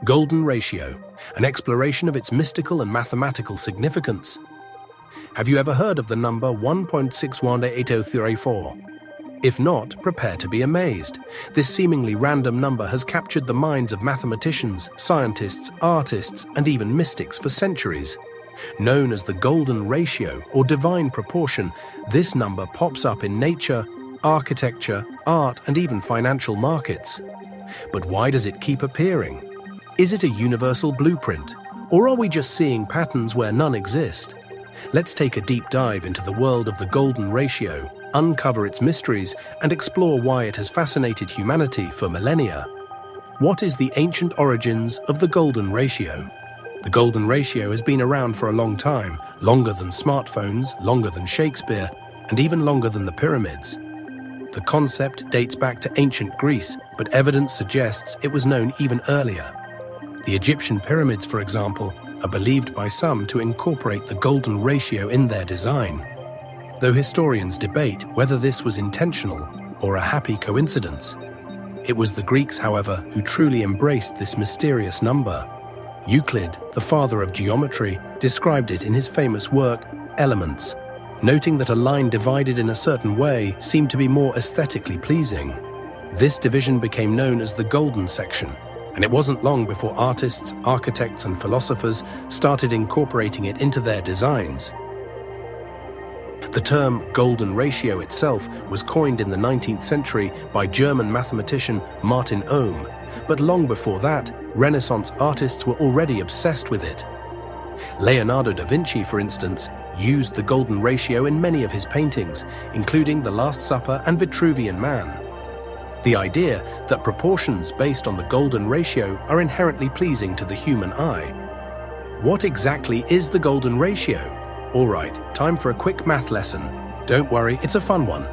Golden ratio, an exploration of its mystical and mathematical significance. Have you ever heard of the number 1.618034? If not, prepare to be amazed. This seemingly random number has captured the minds of mathematicians, scientists, artists, and even mystics for centuries. Known as the golden ratio or divine proportion, this number pops up in nature, architecture, art, and even financial markets. But why does it keep appearing? Is it a universal blueprint, or are we just seeing patterns where none exist? Let's take a deep dive into the world of the golden ratio, uncover its mysteries, and explore why it has fascinated humanity for millennia. What is the ancient origins of the golden ratio? The golden ratio has been around for a long time, longer than smartphones, longer than Shakespeare, and even longer than the pyramids. The concept dates back to ancient Greece, but evidence suggests it was known even earlier. The Egyptian pyramids, for example, are believed by some to incorporate the golden ratio in their design, though historians debate whether this was intentional or a happy coincidence. It was the Greeks, however, who truly embraced this mysterious number. Euclid, the father of geometry, described it in his famous work, Elements, noting that a line divided in a certain way seemed to be more aesthetically pleasing. This division became known as the golden section, and it wasn't long before artists, architects, and philosophers started incorporating it into their designs. The term golden ratio itself was coined in the 19th century by German mathematician Martin Ohm, but long before that, Renaissance artists were already obsessed with it. Leonardo da Vinci, for instance, used the golden ratio in many of his paintings, including The Last Supper and Vitruvian Man. The idea that proportions based on the golden ratio are inherently pleasing to the human eye. What exactly is the golden ratio? All right, time for a quick math lesson. Don't worry, it's a fun one.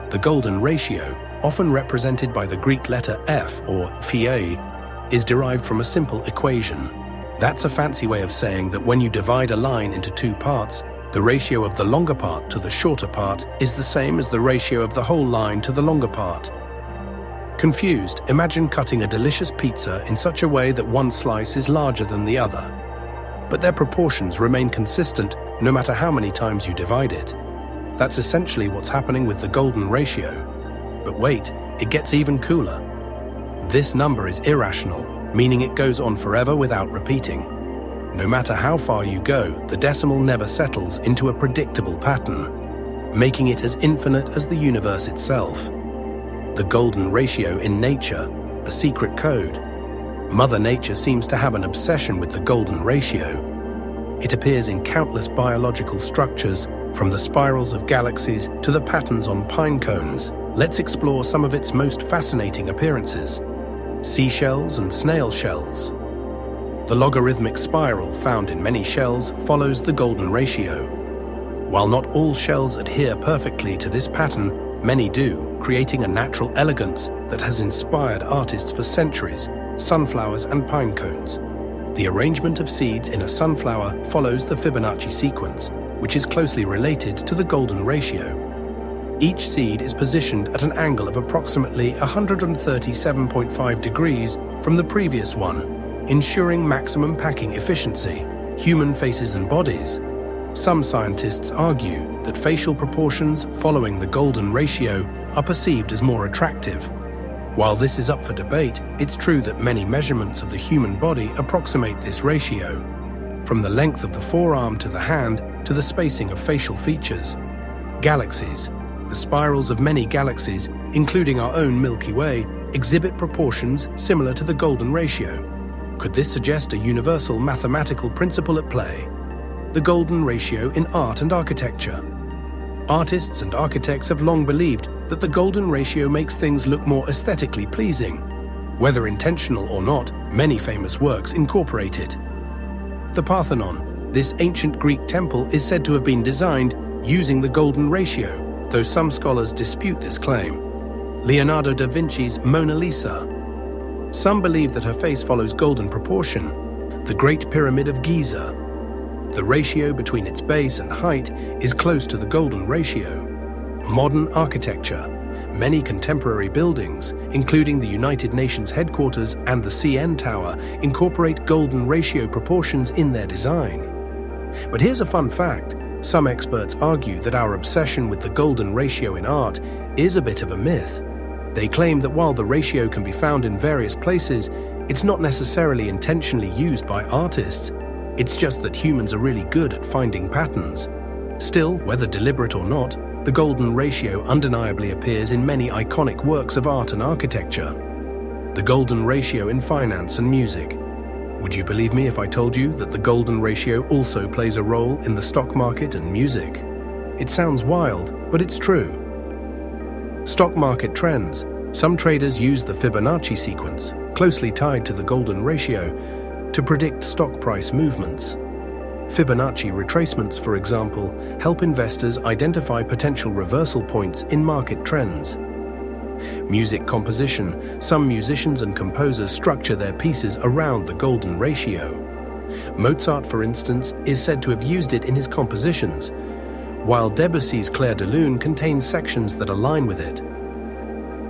The golden ratio, often represented by the Greek letter F or phi, is derived from a simple equation. That's a fancy way of saying that when you divide a line into two parts, the ratio of the longer part to the shorter part is the same as the ratio of the whole line to the longer part. Confused, imagine cutting a delicious pizza in such a way that one slice is larger than the other. But their proportions remain consistent no matter how many times you divide it. That's essentially what's happening with the golden ratio. But wait, it gets even cooler. This number is irrational, meaning it goes on forever without repeating. No matter how far you go, the decimal never settles into a predictable pattern, making it as infinite as the universe itself. The golden ratio in nature, a secret code. Mother Nature seems to have an obsession with the golden ratio. It appears in countless biological structures, from the spirals of galaxies to the patterns on pine cones. Let's explore some of its most fascinating appearances. Seashells and snail shells. The logarithmic spiral found in many shells follows the golden ratio. While not all shells adhere perfectly to this pattern, many do, creating a natural elegance that has inspired artists for centuries, sunflowers and pine cones. The arrangement of seeds in a sunflower follows the Fibonacci sequence, which is closely related to the golden ratio. Each seed is positioned at an angle of approximately 137.5 degrees from the previous one, ensuring maximum packing efficiency. Human faces and bodies. Some scientists argue that facial proportions following the golden ratio are perceived as more attractive. While this is up for debate, it's true that many measurements of the human body approximate this ratio, from the length of the forearm to the hand to the spacing of facial features. Galaxies. The spirals of many galaxies, including our own Milky Way, exhibit proportions similar to the golden ratio. Could this suggest a universal mathematical principle at play? The golden ratio in art and architecture. Artists and architects have long believed that the golden ratio makes things look more aesthetically pleasing. Whether intentional or not, many famous works incorporate it. The Parthenon, this ancient Greek temple, is said to have been designed using the golden ratio, though some scholars dispute this claim. Leonardo da Vinci's Mona Lisa. Some believe that her face follows golden proportion. The Great Pyramid of Giza. The ratio between its base and height is close to the golden ratio. Modern architecture. Many contemporary buildings, including the United Nations headquarters and the CN Tower, incorporate golden ratio proportions in their design. But here's a fun fact. Some experts argue that our obsession with the golden ratio in art is a bit of a myth. They claim that while the ratio can be found in various places, it's not necessarily intentionally used by artists. It's just that humans are really good at finding patterns. Still, whether deliberate or not, the golden ratio undeniably appears in many iconic works of art and architecture. The golden ratio in finance and music. Would you believe me if I told you that the golden ratio also plays a role in the stock market and music? It sounds wild, but it's true. Stock market trends. Some traders use the Fibonacci sequence, closely tied to the golden ratio, to predict stock price movements. Fibonacci retracements, for example, help investors identify potential reversal points in market trends. Music composition. Some musicians and composers structure their pieces around the golden ratio. Mozart, for instance, is said to have used it in his compositions, while Debussy's Clair de Lune contains sections that align with it.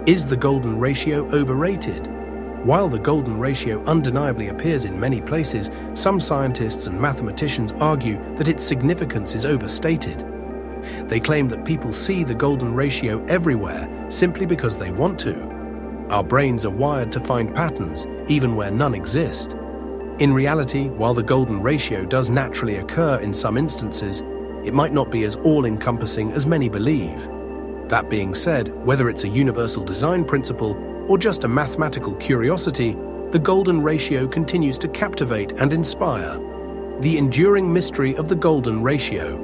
Is the golden ratio overrated? While the golden ratio undeniably appears in many places, some scientists and mathematicians argue that its significance is overstated. They claim that people see the golden ratio everywhere simply because they want to. Our brains are wired to find patterns, even where none exist. In reality, while the golden ratio does naturally occur in some instances, it might not be as all-encompassing as many believe. That being said, whether it's a universal design principle or just a mathematical curiosity, the golden ratio continues to captivate and inspire. The enduring mystery of the golden ratio.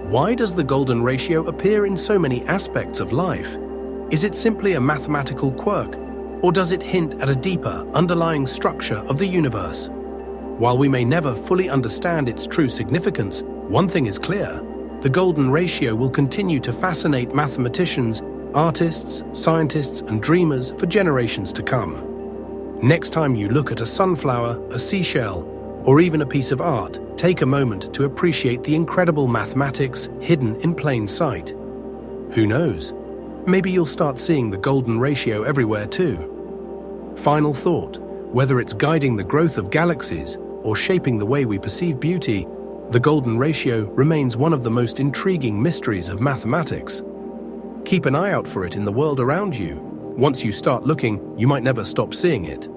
Why does the golden ratio appear in so many aspects of life? Is it simply a mathematical quirk, or does it hint at a deeper, underlying structure of the universe? While we may never fully understand its true significance, one thing is clear: the golden ratio will continue to fascinate mathematicians, artists, scientists, and dreamers for generations to come. Next time you look at a sunflower, a seashell, or even a piece of art, take a moment to appreciate the incredible mathematics hidden in plain sight. Who knows? Maybe you'll start seeing the golden ratio everywhere too. Final thought: whether it's guiding the growth of galaxies or shaping the way we perceive beauty, the golden ratio remains one of the most intriguing mysteries of mathematics. Keep an eye out for it in the world around you. Once you start looking, you might never stop seeing it.